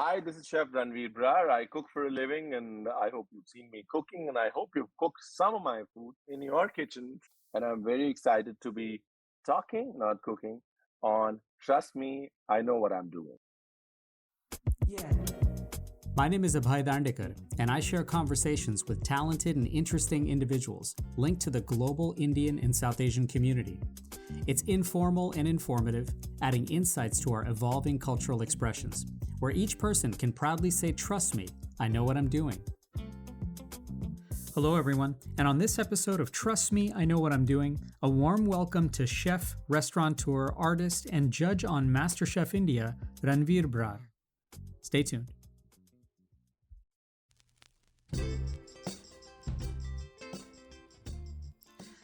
Hi, this is Chef Ranveer Brar. I cook for a living, and I hope you've seen me cooking, and I hope you've cooked some of my food in your kitchen. And I'm very excited to be talking, not cooking, on Trust Me, I Know What I'm Doing. Yeah. My name is Abhay Dandekar, and I share conversations with talented and interesting individuals linked to the global Indian and South Asian community. It's informal and informative, adding insights to our evolving cultural expressions, where each person can proudly say, "Trust me, I know what I'm doing." Hello, everyone, and on this episode of Trust Me, I Know What I'm Doing, a warm welcome to chef, restaurateur, artist, and judge on MasterChef India, Ranveer Brar. Stay tuned.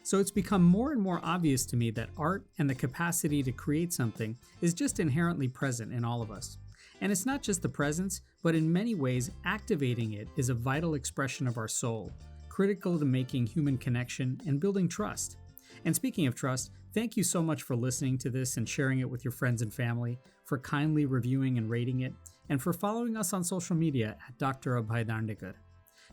So it's become more and more obvious to me that art and the capacity to create something is just inherently present in all of us. And it's not just the presence, but in many ways, activating it is a vital expression of our soul, critical to making human connection and building trust. And speaking of trust, thank you so much for listening to this and sharing it with your friends and family, for kindly reviewing and rating it, and for following us on social media at Dr. Abhay Dandekar.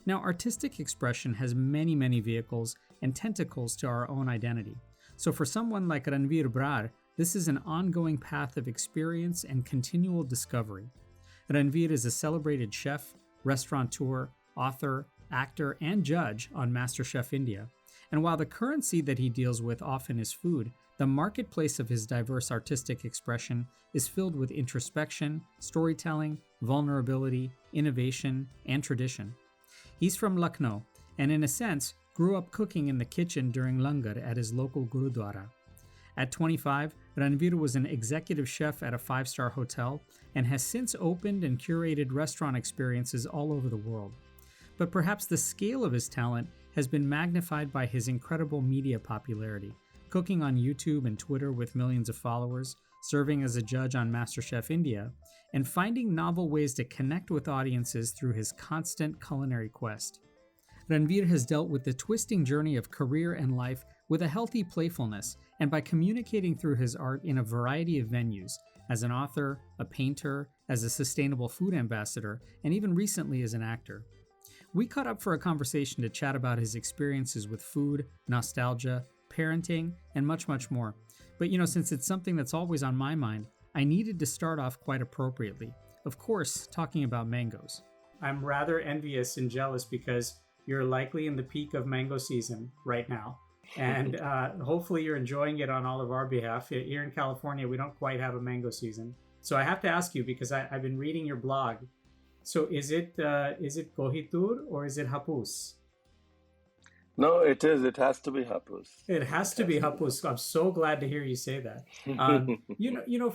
Now, artistic expression has many vehicles and tentacles to our own identity. So for someone like Ranveer Brar, this is an ongoing path of experience and continual discovery. Ranveer is a celebrated chef, restaurateur, author, actor, and judge on MasterChef India. And while the currency that he deals with often is food, the marketplace of his diverse artistic expression is filled with introspection, storytelling, vulnerability, innovation, and tradition. He's from Lucknow, and in a sense, grew up cooking in the kitchen during langar at his local gurudwara. At 25, Ranveer was an executive chef at a 5-star hotel and has since opened and curated restaurant experiences all over the world. But perhaps the scale of his talent has been magnified by his incredible media popularity, cooking on YouTube and Twitter with millions of followers, serving as a judge on MasterChef India, and finding novel ways to connect with audiences through his constant culinary quest. Ranveer has dealt with the twisting journey of career and life with a healthy playfulness and by communicating through his art in a variety of venues, as an author, a painter, as a sustainable food ambassador, and even recently as an actor. We caught up for a conversation to chat about his experiences with food, nostalgia, parenting, and much more. But since it's something that's always on my mind, I needed to start off quite appropriately. Of course, talking about mangoes. I'm rather envious and jealous because you're likely in the peak of mango season right now. And hopefully you're enjoying it on all of our behalf. Here in California, we don't quite have a mango season. So I have to ask you, because I've been reading your blog. So is it kohitur or is it hapus? No, it is. It has to be hapus. It has to be hapus. I'm so glad to hear you say that.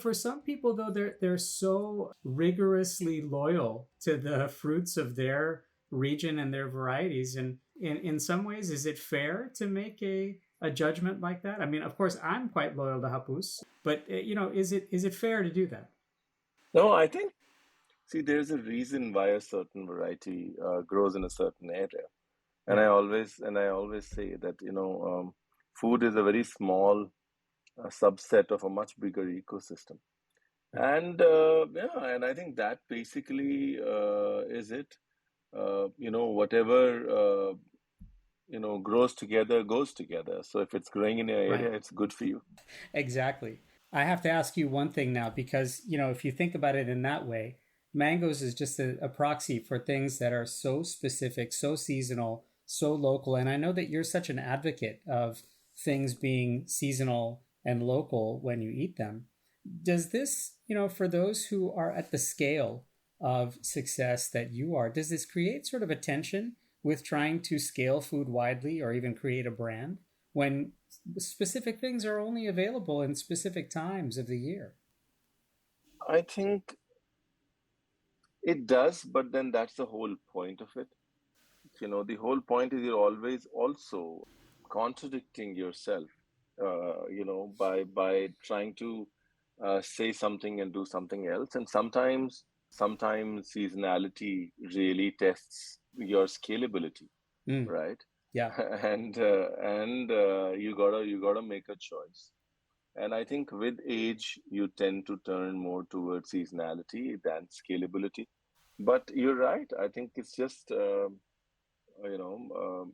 For some people though, they're so rigorously loyal to the fruits of their region and their varieties. And in some ways, is it fair to make a judgment like that? I mean, of course, I'm quite loyal to hapus, but is it fair to do that? No, I think, see, there's a reason why a certain variety grows in a certain area. And I always say that, food is a very small subset of a much bigger ecosystem. And I think that basically is it. Whatever grows together goes together. So if it's growing in your area, Right. it's good for you. Exactly. I have to ask you one thing now because, if you think about it in that way, mangoes is just a proxy for things that are so specific, so seasonal, so local. And I know that you're such an advocate of things being seasonal and local when you eat them. Does this, for those who are at the scale of success that you are, does this create sort of a tension with trying to scale food widely or even create a brand when specific things are only available in specific times of the year? I think it does, but then that's the whole point of it. The whole point is you're always also contradicting yourself, by trying to say something and do something else. And sometimes seasonality really tests your scalability, Mm, right? yeah. And you gotta make a choice. And I think with age, you tend to turn more towards seasonality than scalability. But you're right. I think it's just,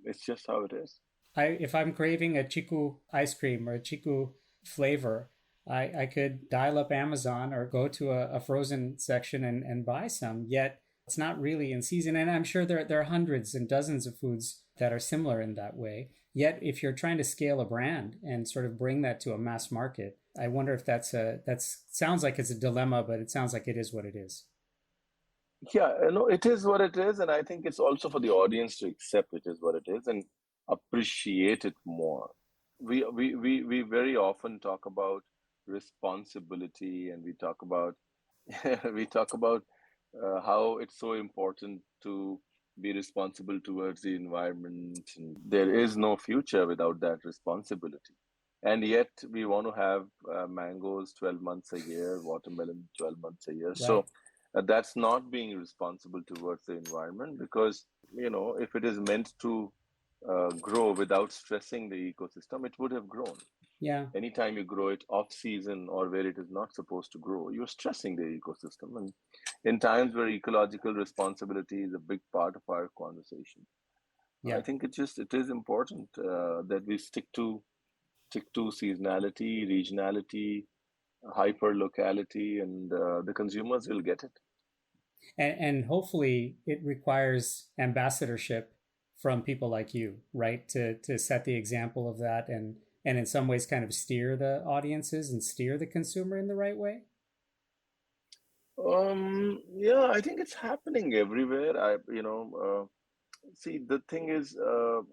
it's just how it is. If I'm craving a chiku ice cream or a chiku flavor, I could dial up Amazon or go to a frozen section and buy some. Yet it's not really in season, and I'm sure there are hundreds and dozens of foods that are similar in that way. Yet, if you're trying to scale a brand and sort of bring that to a mass market, I wonder if that's sounds like it's a dilemma, but it sounds like it is what it is. Yeah, no, it is what it is, and I think it's also for the audience to accept it is what it is and appreciate it more. We very often talk about responsibility, and we talk about we talk about how it's so important to be responsible towards the environment. And there is no future without that responsibility. And yet we want to have mangoes 12 months a year, watermelon 12 months a year. Right. So that's not being responsible towards the environment because, if it is meant to grow without stressing the ecosystem, it would have grown. Yeah. Anytime you grow it off season or where it is not supposed to grow, you're stressing the ecosystem. And in times where ecological responsibility is a big part of our conversation, I Yeah. think it is important that we stick to seasonality, regionality, hyper locality, and the consumers will get it. And hopefully it requires ambassadorship from people like you, right, to set the example of that and in some ways kind of steer the audiences and steer the consumer in the right way. Yeah, I think it's happening everywhere. See, the thing is,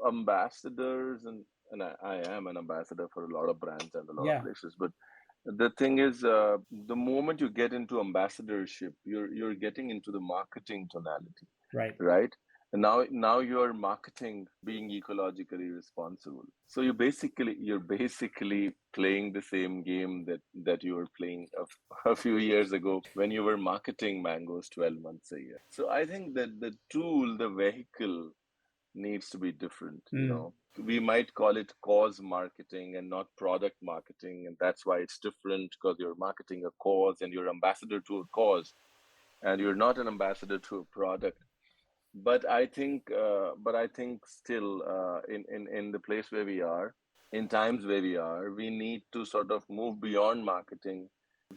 ambassadors, and I am an ambassador for a lot of brands and a lot of Yeah. places. But the thing is, the moment you get into ambassadorship, you're getting into the marketing tonality, Right. right? And now you're marketing being ecologically responsible. So you're basically playing the same game that you were playing a few years ago when you were marketing mangoes 12 months a year. So I think that the tool, the vehicle needs to be different, Mm. We might call it cause marketing and not product marketing, and that's why it's different because you're marketing a cause and you're ambassador to a cause and you're not an ambassador to a product. But I think still, in the place where we are, in times where we are, we need to sort of move beyond marketing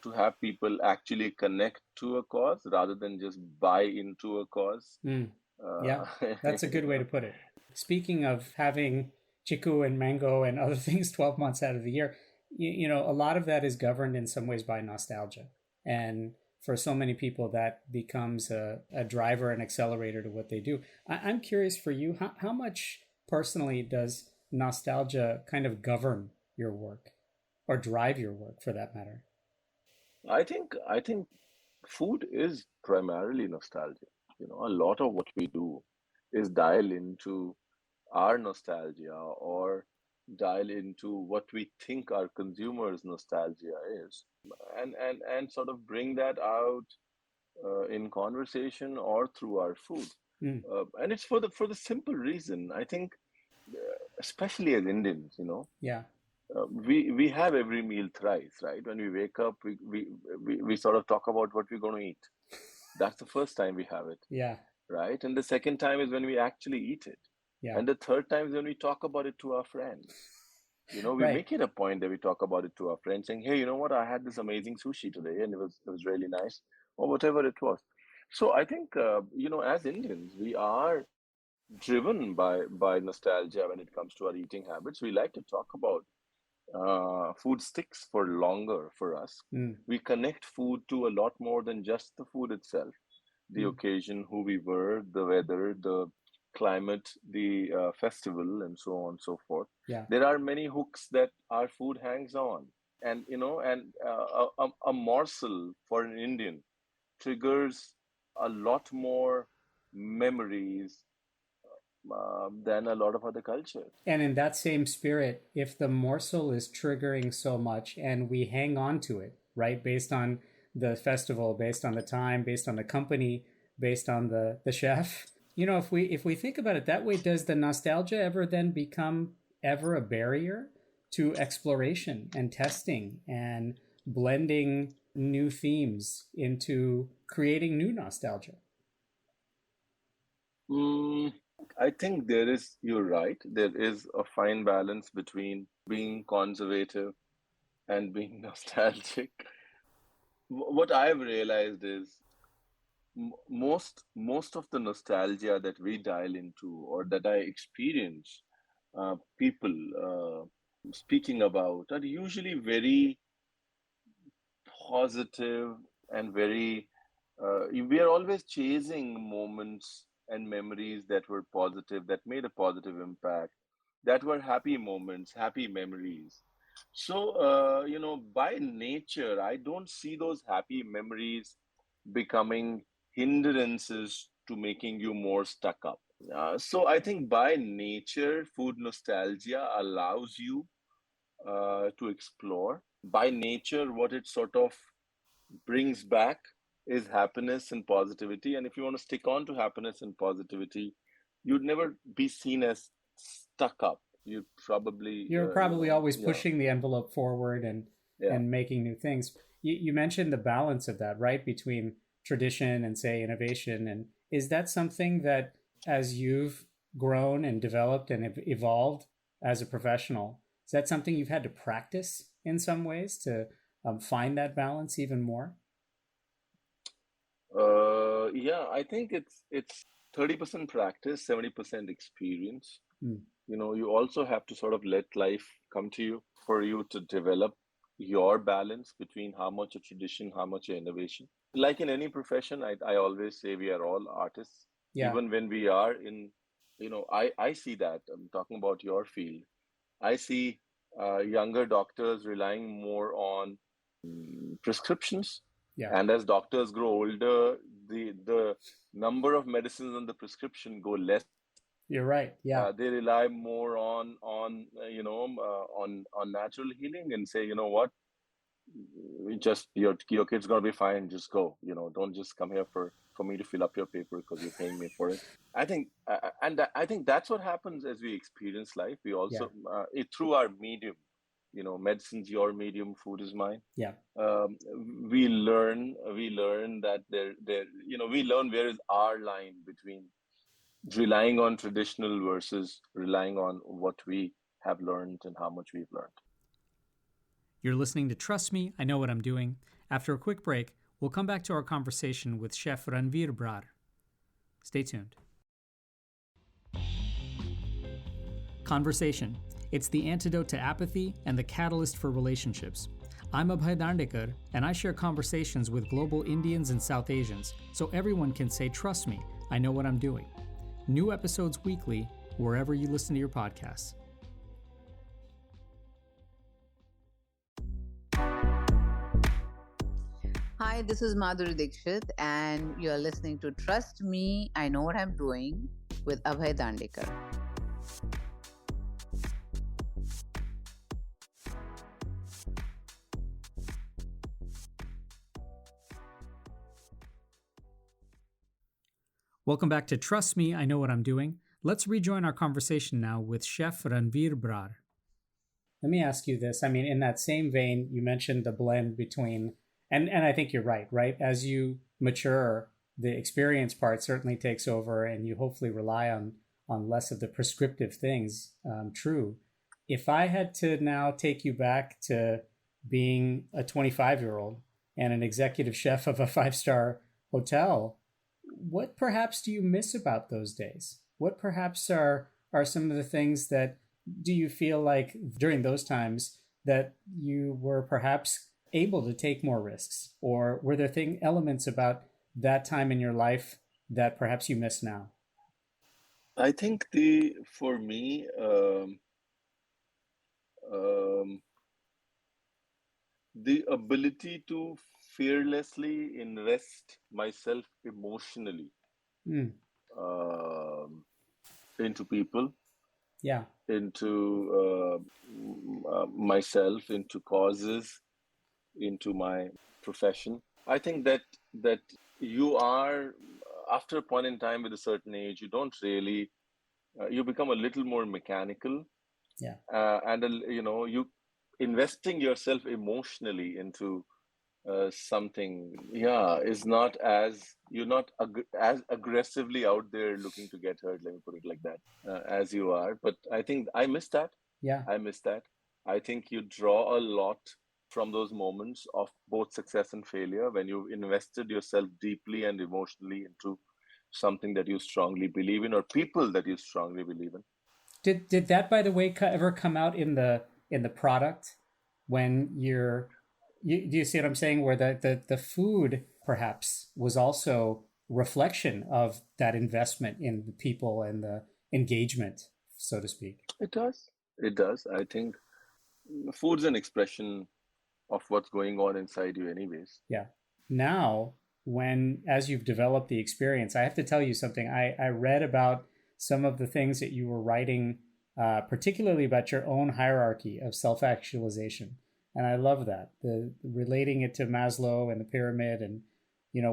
to have people actually connect to a cause rather than just buy into a cause. Mm. Yeah, Uh, that's a good you way to know. put it. Speaking of having chiku and mango and other things 12 months out of the year, a lot of that is governed in some ways by nostalgia. And for so many people, that becomes a driver and accelerator to what they do. I'm curious for you, how much personally does nostalgia kind of govern your work or drive your work for that matter? I think food is primarily nostalgia. A lot of what we do is dial into our nostalgia or dial into what we think our consumers' nostalgia is, and sort of bring that out in conversation or through our food. Mm. And it's for the simple reason. I think, especially as Indians, Yeah. we have every meal thrice, right? When we wake up, we sort of talk about what we're going to eat. That's the first time we have it, Yeah. right? And the second time is when we actually eat it. Yeah. And the third time is when we talk about it to our friends. We Right. make it a point that we talk about it to our friends, saying, "Hey, you know what? I had this amazing sushi today, and it was really nice," or whatever it was. So I think, as Indians, we are driven by nostalgia when it comes to our eating habits. We like to talk about food sticks for longer for us. Mm. We connect food to a lot more than just the food itself, the Mm. occasion, who we were, the weather, the climate, the festival, and so on and so forth. Yeah. There are many hooks that our food hangs on, and a morsel for an Indian triggers a lot more memories than a lot of other cultures. And in that same spirit, if the morsel is triggering so much and we hang on to it, right, based on the festival, based on the time, based on the company, based on the chef, if we think about it that way, does the nostalgia ever then become ever a barrier to exploration and testing and blending new themes into creating new nostalgia? Mm, I think you're right. There is a fine balance between being conservative and being nostalgic. What I've realized is most of the nostalgia that we dial into or that I experience people speaking about are usually very positive and very we are always chasing moments and memories that were positive, that made a positive impact, that were happy moments, happy memories. So by nature I don't see those happy memories becoming hindrances to making you more stuck up. So I think by nature food nostalgia allows you to explore. By nature, what it sort of brings back is happiness and positivity. And if you want to stick on to happiness and positivity, you'd never be seen as stuck up. You'd probably, You're probably always yeah, pushing the envelope forward yeah. and making new things. You mentioned the balance of that, right, between tradition and say innovation. And is that something that, as you've grown and developed and evolved as a professional, is that something you've had to practice in some ways to find that balance even more? Yeah, I think it's 30% practice, 70% experience. Mm. You also have to sort of let life come to you for you to develop your balance between how much a tradition, how much a innovation. Like in any profession, I always say we are all artists. Yeah, Even when we are in, I see that. I'm talking about your field. I see younger doctors relying more on prescriptions. yeah, And as doctors grow older, the number of medicines on the prescription go less. you're right. Yeah, They rely more on natural healing and say, you know what, we just your kid's gonna be fine. Just go. Don't just come here for me to fill up your paper because you're paying me for it. I think, I think that's what happens as we experience life. We yeah, also through our medium. Medicine's your medium, food is mine. yeah. Um, we learn that we learn where is our line between relying on traditional versus relying on what we have learned and how much we've learned. You're listening to Trust Me, I Know What I'm Doing. After a quick break, we'll come back to our conversation with Chef Ranveer Brar. Stay tuned. Conversation. It's the antidote to apathy and the catalyst for relationships. I'm Abhay Dandekar, and I share conversations with global Indians and South Asians so everyone can say, trust me, I know what I'm doing. New episodes weekly, wherever you listen to your podcasts. Hi, this is Madhuri Dixit, and you're listening to Trust Me, I Know What I'm Doing with Abhay Dandekar. Welcome back to Trust Me, I Know What I'm Doing. Let's rejoin our conversation now with Chef Ranveer Brar. Let me ask you this. I mean, in that same vein, you mentioned the blend between, and I think you're right, right? As you mature, the experience part certainly takes over and you hopefully rely on less of the prescriptive things. True. If I had to now take you back to being a 25-year-old and an executive chef of a five-star hotel, what perhaps do you miss about those days? What perhaps are some of the things that do you feel like during those times that you were perhaps able to take more risks? Or were there elements about that time in your life that perhaps you miss now? I think for me, um, the ability to fearlessly invest myself emotionally Mm, um, into people, yeah, into myself, into causes, into my profession. I think that you are after a point in time with a certain age, you don't really you become a little more mechanical Yeah. And you investing yourself emotionally into something, yeah, is not as you're not as aggressively out there looking to get hurt. Let me put it like that, as you are. But I think I miss that. Yeah. I miss that. I think you draw a lot from those moments of both success and failure when you've invested yourself deeply and emotionally into something that you strongly believe in or people that you strongly believe in. Did that, by the way, ever come out in the product when do you see what I'm saying? Where the food perhaps was also reflection of that investment in the people and the engagement, so to speak. It does. It does. I think food's an expression of what's going on inside you, anyways. Yeah. Now, when as you've developed the experience, I have to tell you something. I read about some of the things that you were writing, particularly about your own hierarchy of self actualization. And I love that. The relating it to Maslow and the pyramid, and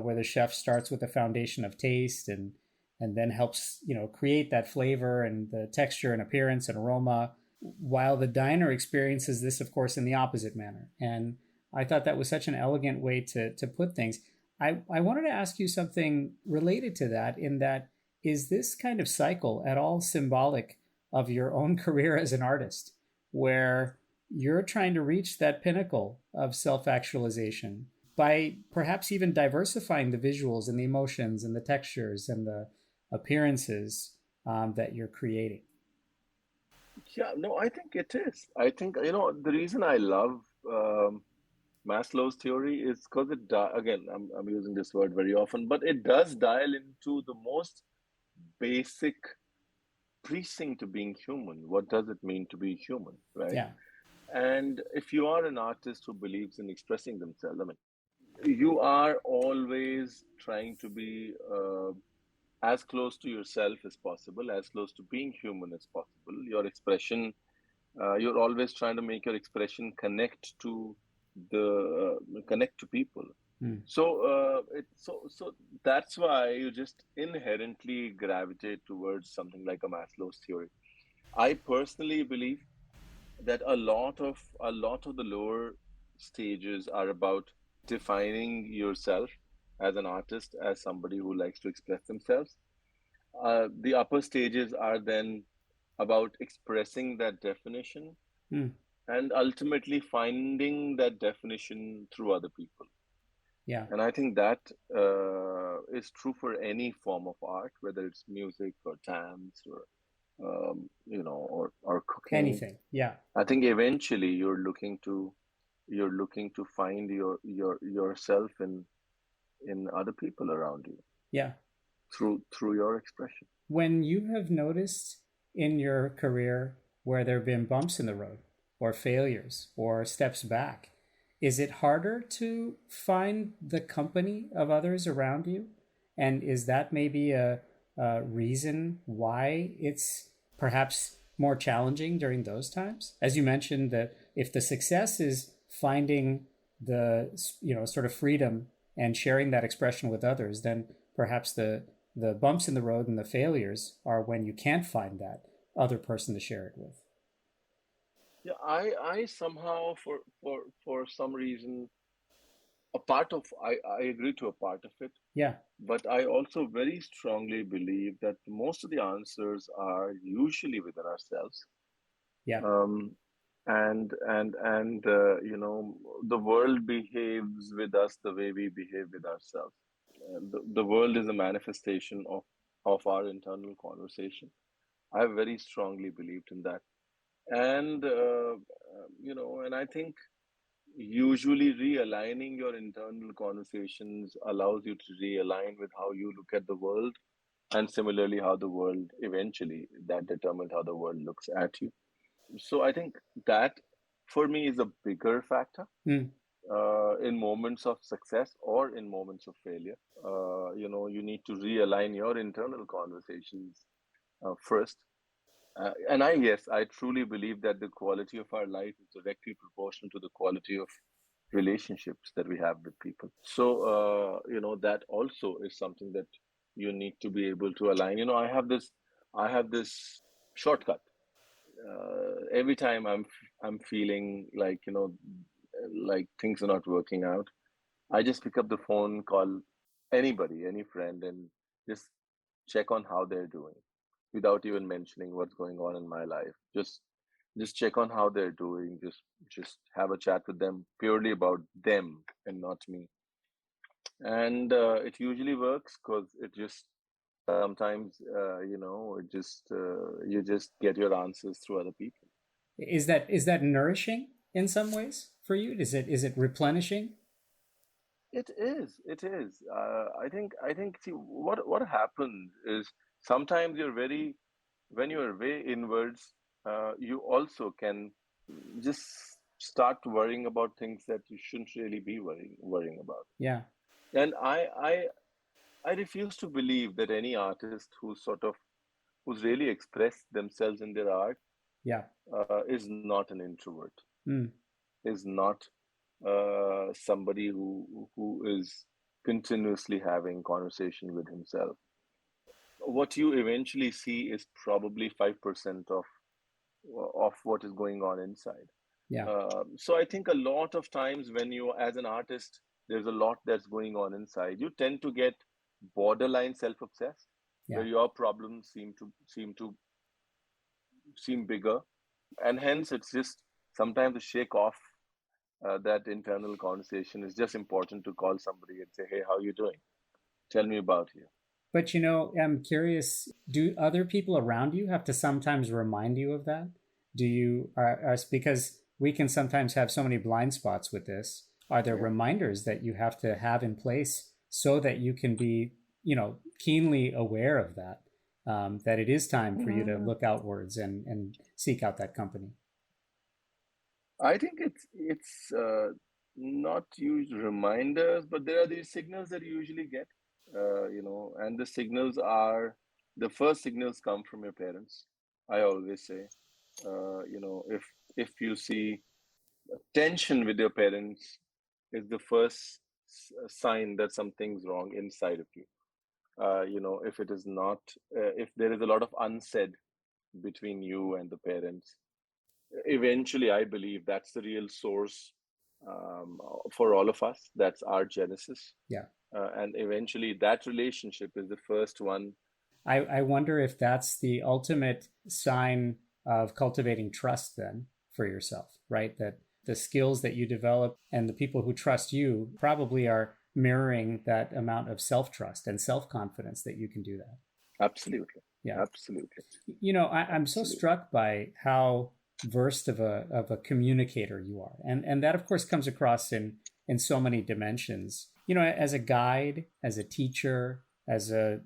where the chef starts with the foundation of taste and then helps, create that flavor and the texture and appearance and aroma, while the diner experiences this, of course, in the opposite manner. And I thought that was such an elegant way to put things. I wanted to ask you something related to that, in that, is this kind of cycle at all symbolic of your own career as an artist, where you're trying to reach that pinnacle of self actualization by perhaps even diversifying the visuals and the emotions and the textures and the appearances that you're creating? Yeah, no, I think it is. I think, the reason I love Maslow's theory is because again, I'm using this word very often, but it does dial into the most basic precinct to being human. What does it mean to be human, right? Yeah. And if you are an artist who believes in expressing themselves, I mean, you are always trying to be as close to yourself as possible, as close to being human as possible. Your expression, you're always trying to make your expression connect to people. Mm. So that's why you just inherently gravitate towards something like a Maslow's theory. I personally believe that a lot of the lower stages are about defining yourself as an artist, as somebody who likes to express themselves. The upper stages are then about expressing that definition Mm. and ultimately finding that definition through other people. Yeah. And I think that is true for any form of art, whether it's music or dance or or cooking. Anything. Yeah. I think eventually you're looking to find yourself in other people around you Yeah. through your expression. When you have noticed in your career where there have been bumps in the road or failures or steps back, is it harder to find the company of others around you? And is that maybe a reason why it's perhaps more challenging during those times? As you mentioned, that if the success is finding the sort of freedom and sharing that expression with others, then perhaps the bumps in the road and the failures are when you can't find that other person to share it with. Yeah, I somehow for some reason I agree to a part of it, Yeah. but I also very strongly believe that most of the answers are usually within ourselves. Yeah. Um, and the world behaves with us the way we behave with ourselves. The world is a manifestation of our internal conversation. I've very strongly believed in that. And I think usually realigning your internal conversations allows you to realign with how you look at the world, and similarly how the world eventually that determines how the world looks at you. So I think that for me is a bigger factor Mm. in moments of success or in moments of failure. You need to realign your internal conversations first. Yes, I truly believe that the quality of our life is directly proportional to the quality of relationships that we have with people. So, that also is something that you need to be able to align. I have this shortcut. every time I'm feeling like, like things are not working out, I just pick up the phone, call anybody, any friend, and just check on how they're doing without even mentioning what's going on in my life. Just check on how they're doing. Just have a chat with them purely about them and not me. And it usually works because it just sometimes it just you just get your answers through other people. Is that nourishing in some ways for you? Is it replenishing? It is. I think see what happens is sometimes when you're way inwards, you also can just start worrying about things that you shouldn't really be worrying about. Yeah, And I refuse to believe that any artist who's really expressed themselves in their art yeah. is not an introvert, Mm. is not somebody who is continuously having conversation with himself. What you eventually see is probably 5% of what is going on inside. Yeah, So I think a lot of times when you, as an artist, there's a lot that's going on inside. You tend to get borderline self-obsessed, yeah. where your problems seem bigger, and hence it's just sometimes to shake off that internal conversation. It's just important to call somebody and say, "Hey, how you doing? Tell me about you." But I'm curious, do other people around you have to sometimes remind you of that? Do you are because we can sometimes have so many blind spots with this. Are there Yeah. reminders that you have to have in place so that you can be, keenly aware of that, that it is time for you to Mm, look outwards and seek out that company? I think it's not huge reminders, but there are these signals that you usually get, and the first signals come from your parents. I always say, if you see tension with your parents, is the first sign that something's wrong inside of you. If it is not, if there is a lot of unsaid between you and the parents, eventually I believe that's the real source, um, for all of us. That's our genesis. Yeah. And eventually that relationship is the first one. I wonder if that's the ultimate sign of cultivating trust then for yourself, right? That the skills that you develop and the people who trust you probably are mirroring that amount of self trust and self confidence that you can do that. Absolutely. Yeah. Absolutely. I'm so Absolutely. struck by how versed of a communicator you are. And that of course comes across in so many dimensions. As a guide, as a teacher, as a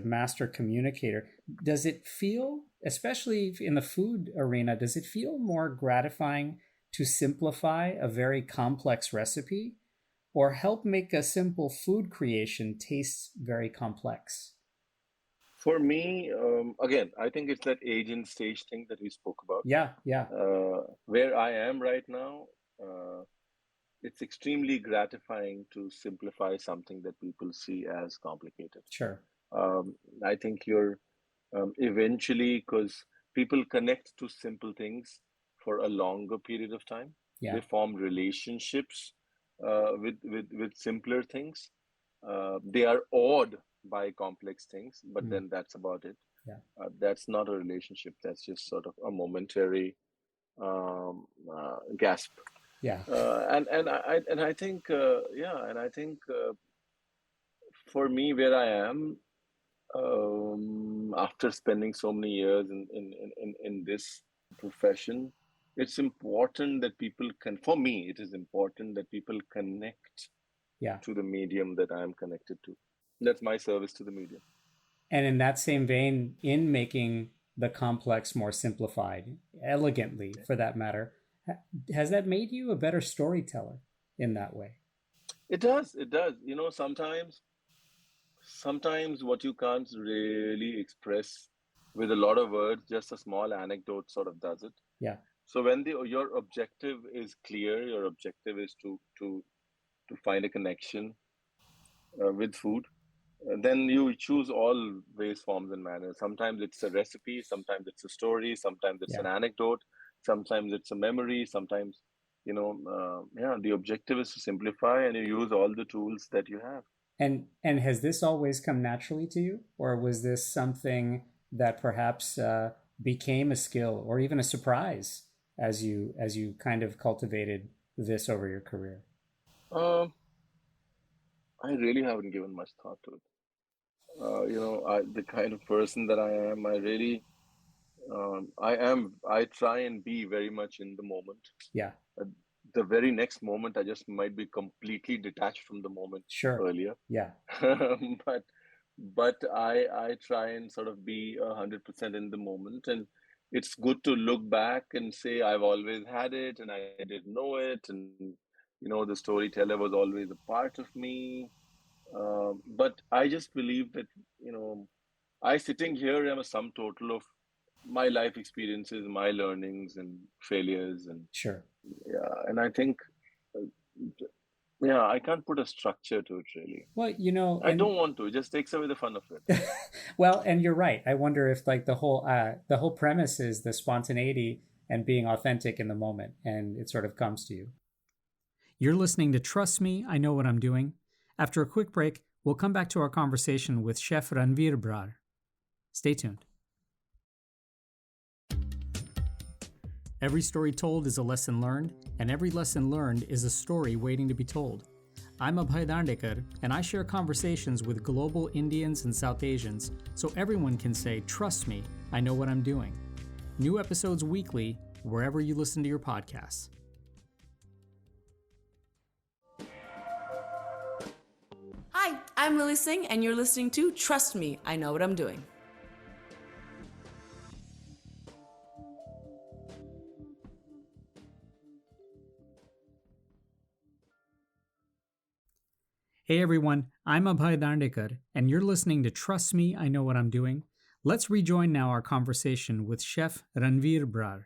master communicator, does it feel, especially in the food arena, does it feel more gratifying to simplify a very complex recipe or help make a simple food creation taste very complex? For me, again, I think it's that age and stage thing that we spoke about. Yeah, yeah, Where I am right now, uh, it's extremely gratifying to simplify something that people see as complicated. sure. Um, I think you're eventually, because people connect to simple things for a longer period of time. Yeah. They form relationships with simpler things. They are awed by complex things, but Mm, then that's about it. yeah. That's not a relationship. That's just sort of a momentary gasp. Yeah. And I think yeah, and I think for me, where I am, after spending so many years in this profession, it's important that people can, for me, it is important that people connect Yeah. to the medium that I am connected to. That's my service to the medium. And in that same vein, in making the complex more simplified, elegantly for that matter, has that made you a better storyteller in that way? It does, it does. Sometimes what you can't really express with a lot of words, just a small anecdote sort of does it. Yeah. So when your objective is clear, your objective is to find a connection with food. then you choose all ways, forms, and manners. Sometimes it's a recipe, sometimes it's a story, sometimes it's Yeah. an anecdote, sometimes it's a memory, sometimes, yeah, the objective is to simplify and you use all the tools that you have. And has this always come naturally to you, or was this something that perhaps became a skill or even a surprise as you kind of cultivated this over your career? Um, I really haven't given much thought to it. The kind of person that I am, I try and be very much in the moment. Yeah, Uh, the very next moment, I just might be completely detached from the moment sure. earlier. Yeah, but but I try and sort of be 100% in the moment, and it's good to look back and say I've always had it, and I didn't know it, and the storyteller was always a part of me. But I just believe that you know I sitting here am a sum total of my life experiences, my learnings and failures, and sure. yeah, and I think uh, yeah, I can't put a structure to it really. Well, I don't want to. It just takes away the fun of it. well, and you're right. I wonder if like the whole premise is the spontaneity and being authentic in the moment, and it sort of comes to you. You're listening to Trust Me, I Know What I'm Doing. After a quick break, we'll come back to our conversation with Chef Ranveer Brar. Stay tuned. Every story told is a lesson learned, and every lesson learned is a story waiting to be told. I'm Abhay Dandekar, and I share conversations with global Indians and South Asians so everyone can say, "Trust me, I know what I'm doing." New episodes weekly, wherever you listen to your podcasts. Hi, I'm Lily Singh, and you're listening to Trust Me, I Know What I'm Doing. Hey everyone, I'm Abhay Dandekar, and you're listening to Trust Me, I Know What I'm Doing. Let's rejoin now our conversation with Chef Ranveer Brar.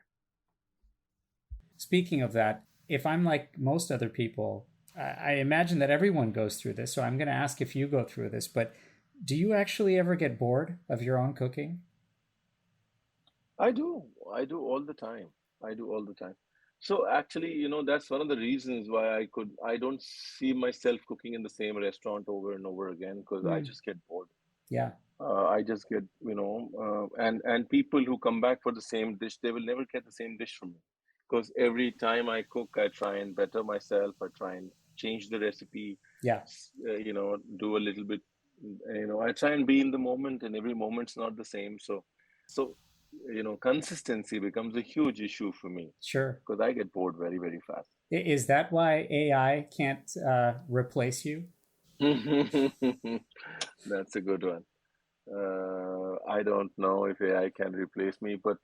Speaking of that, if I'm like most other people, I imagine that everyone goes through this, so I'm going to ask if you go through this, but do you actually ever get bored of your own cooking? I do. I do all the time. I do all the time. So actually, that's one of the reasons why I don't see myself cooking in the same restaurant over and over again because I Mm, just get bored. yeah, I just get, and people who come back for the same dish, they will never get the same dish from me because every time I cook, I try and better myself. I try and change the recipe, yeah, do a little bit, I try and be in the moment, and every moment's not the same. So, consistency becomes a huge issue for me sure. because I get bored very, very fast. Is that why AI can't replace you? That's a good one. I don't know if AI can replace me, but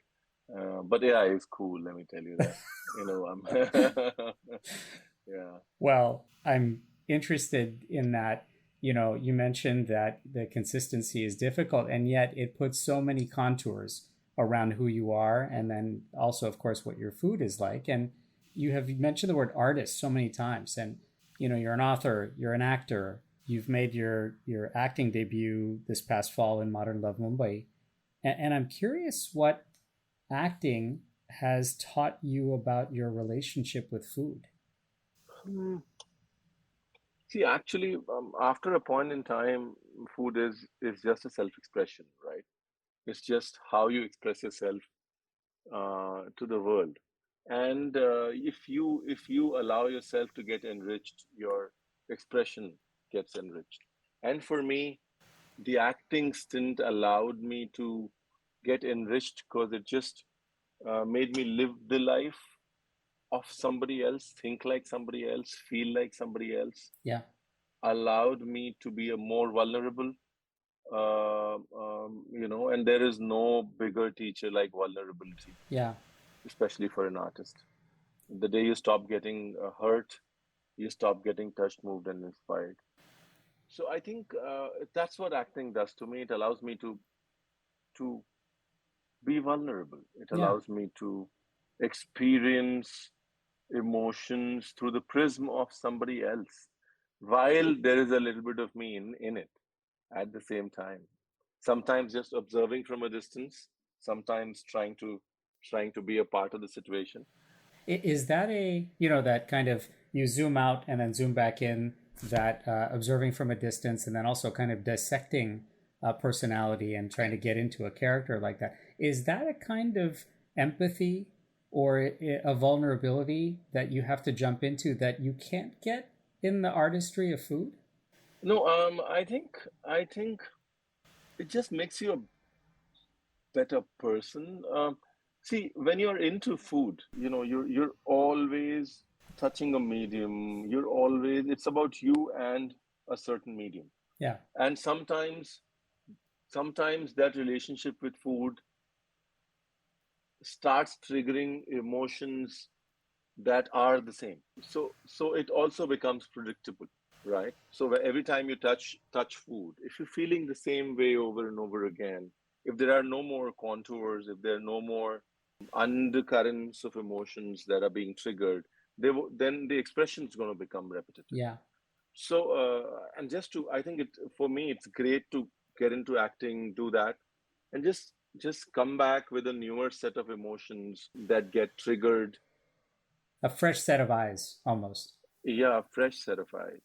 AI is cool. Let me tell you that. I'm yeah. Well, I'm interested in that. You mentioned that the consistency is difficult, and yet it puts so many contours around who you are, and then also, of course, what your food is like. And you have mentioned the word artist so many times, and you're an author, you're an actor. You've made your acting debut this past fall in Modern Love Mumbai, and I'm curious what acting has taught you about your relationship with food. Hmm. See, actually, after a point in time, food is just a self-expression, right? It's just how you express yourself to the world. And if you allow yourself to get enriched, your expression gets enriched. And for me, the acting stint allowed me to get enriched because it just made me live the life of somebody else, think like somebody else, feel like somebody else, Yeah, allowed me to be a more vulnerable, and there is no bigger teacher like vulnerability, yeah. especially for an artist. The day you stop getting hurt, you stop getting touched, moved, and inspired. So I think that's what acting does to me. It allows me to be vulnerable. It Yeah, allows me to experience emotions through the prism of somebody else, while there is a little bit of me in it. at the same time. Sometimes just observing from a distance, sometimes trying to be a part of the situation. Is that that kind of you zoom out and then zoom back in, that observing from a distance and then also kind of dissecting a personality and trying to get into a character like that? Is that a kind of empathy or a vulnerability that you have to jump into that you can't get in the artistry of food? No, I think it just makes you a better person. See, when you're into food, you're always touching a medium. It's about you and a certain medium. Yeah. And sometimes that relationship with food starts triggering emotions that are the same. So it also becomes predictable, right? So every time you touch food, if you're feeling the same way over and over again, if there are no more contours, if there are no more undercurrents of emotions that are being triggered, then the expression is going to become repetitive. Yeah. So and just to, I think it for me, it's great to get into acting, do that, and just come back with a newer set of emotions that get triggered. A fresh set of eyes, almost. Yeah, a fresh set of eyes.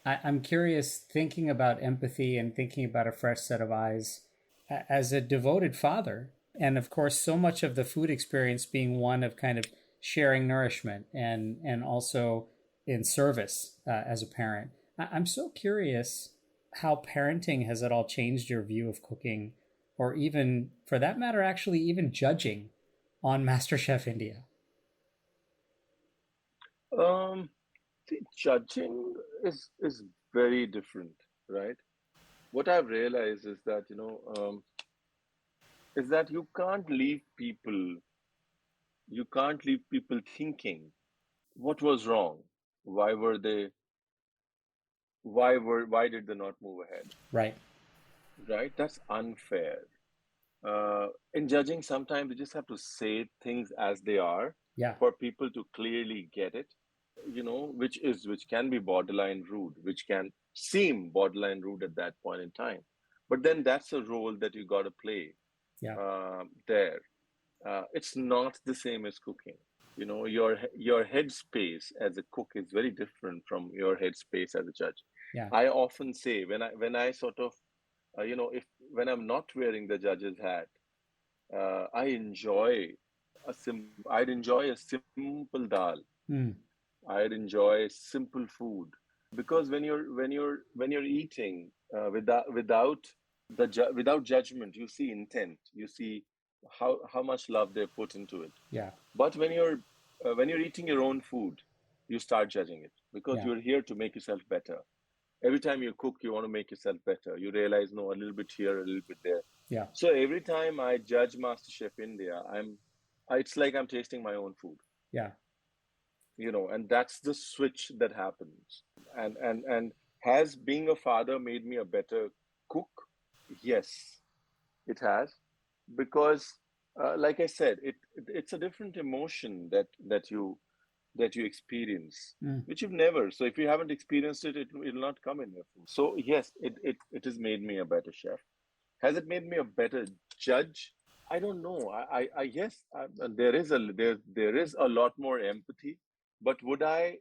I'm curious, thinking about empathy and thinking about a fresh set of eyes as a devoted father. And of course, so much of the food experience being one of kind of sharing nourishment and also in service as a parent. I'm so curious how parenting has at all changed your view of cooking, or even, for that matter, actually even judging on MasterChef India. Um, See, judging is very different, right? What I've realized is that you can't leave people thinking what was wrong, why were they, why did they not move ahead, Right. right? That's unfair. In judging, sometimes you just have to say things as they are Yeah. for people to clearly get it, which can be borderline rude, which can seem borderline rude at that point in time. But then that's a role that you got to play Yeah. there. It's not the same as cooking. Your headspace as a cook is very different from your headspace as a judge. Yeah. I often say when I sort of if when I'm not wearing the judge's hat, I enjoy I'd enjoy a simple dal. Mm. I'd enjoy simple food because when you're eating without judgment, you see intent, you see how much love they put into it. Yeah. But when you're eating your own food, you start judging it because Yeah. you're here to make yourself better. Every time you cook, you want to make yourself better. You realize, no, a little bit here, a little bit there. Yeah. So every time I judge MasterChef India, it's like I'm tasting my own food, Yeah. and that's the switch that happens. And has being a father made me a better cook? Yes, it has, because like I said, it's a different emotion that you experience, Mm. which you've never. So if you haven't experienced it, it'll not come in your food. So yes, it has made me a better chef. Has it made me a better judge? I don't know. There is a lot more empathy, but would I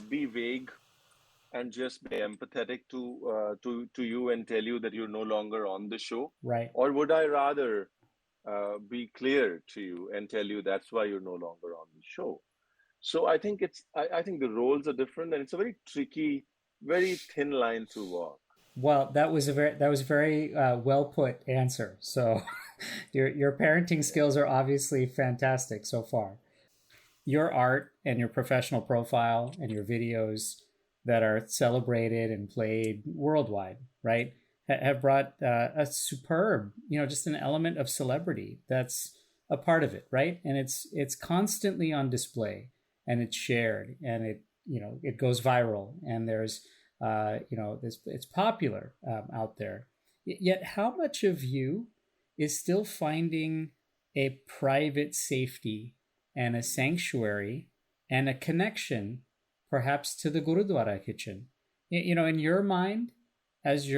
be vague and just be empathetic to you and tell you that you're no longer on the show, Right. or would I rather be clear to you and tell you that's why you're no longer on the show? So I think the roles are different, and it's a very tricky, very thin line to walk. Well, that was a very well put answer. So your parenting skills are obviously fantastic so far. Your art and your professional profile and your videos that are celebrated and played worldwide, right, have brought a superb, just an element of celebrity that's a part of it, right? And it's constantly on display, and it's shared, and it goes viral, and there's it's popular out there. Yet, how much of you is still finding a private safety and a sanctuary and a connection, perhaps to the Gurudwara kitchen? In your mind, As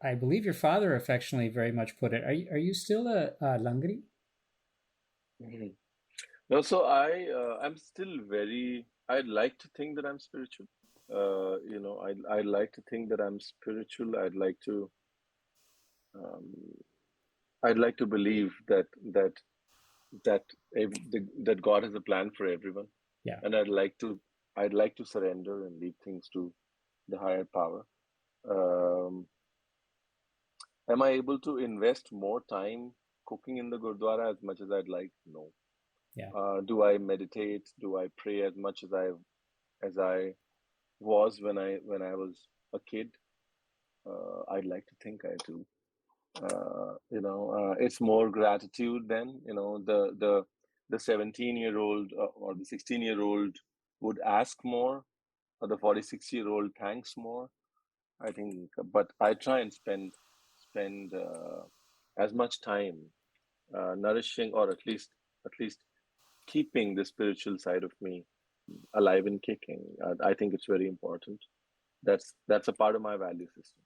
I believe your father affectionately very much put it, are you still a langri? Mhm. No, so I'm still very. I'd like to think that I'm spiritual. I like to think that I'm spiritual. Um, I'd like to believe that that God has a plan for everyone, Yeah. and I'd like to surrender and leave things to the higher power. Um, am I able to invest more time cooking in the Gurdwara as much as I'd like? No. Yeah. Do I meditate? Do I pray as much as I was when I was a kid? I'd like to think I do. It's more gratitude than the 17-year-old or the 16-year-old would ask more, or the 46-year-old thanks more. I think, but I try and spend as much time nourishing, or at least keeping the spiritual side of me alive and kicking. I think it's very important. That's a part of my value system.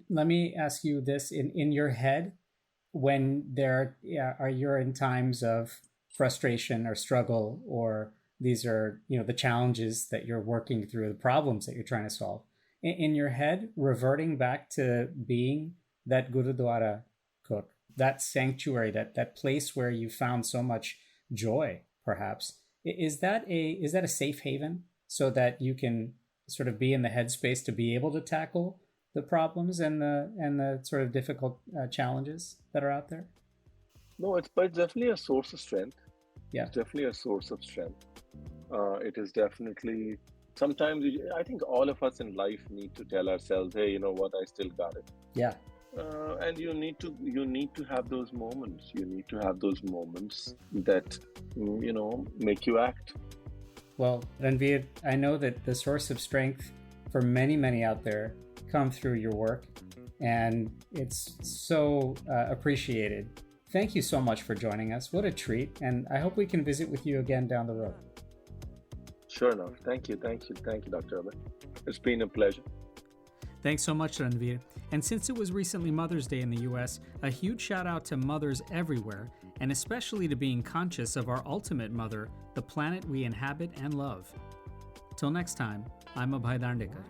Let me ask you this: in your head, when there are you're in times of frustration or struggle, or these are the challenges that you're working through, the problems that you're trying to solve, in your head, reverting back to being that gurudwara cook, that sanctuary, that place where you found so much joy, perhaps, is that a safe haven so that you can sort of be in the headspace to be able to tackle the problems and the sort of difficult challenges that are out there? No, but it's definitely a source of strength. Yeah. It's definitely a source of strength. It is definitely sometimes I think all of us in life need to tell ourselves, hey, you know what, I still got it. Yeah. And you need to have those moments. You need to have those moments that make you act. Well, Ranveer, I know that the source of strength for many, many out there come through your work, and it's so appreciated. Thank you so much for joining us. What a treat, and I hope we can visit with you again down the road. Sure enough. Thank you, Dr. Abhay. It's been a pleasure. Thanks so much, Ranveer. And since it was recently Mother's Day in the US, a huge shout out to mothers everywhere, and especially to being conscious of our ultimate mother, the planet we inhabit and love. Till next time, I'm Abhay Dandekar.